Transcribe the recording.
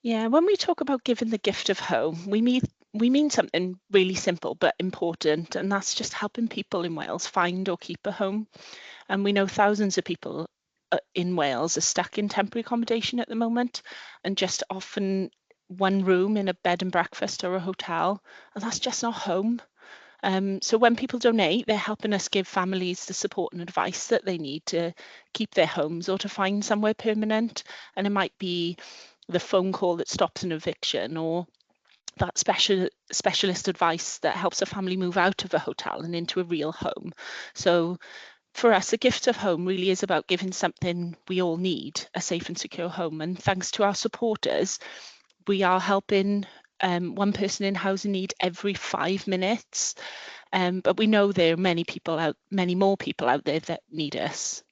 Yeah, when we talk about giving the gift of home, we mean something really simple but important, and that's just helping people in Wales find or keep a home. And we know thousands of people in Wales are stuck in temporary accommodation at the moment, and just often one room in a bed and breakfast or a hotel, and that's just not home. So when people donate, they're helping us give families the support and advice that they need to keep their homes or to find somewhere permanent. And it might be the phone call that stops an eviction, or that specialist advice that helps a family move out of a hotel and into a real home. So for us, the gift of home really is about giving something we all need, a safe and secure home. And thanks to our supporters, we are helping one person in housing need every 5 minutes. But we know there are many more people out there that need us.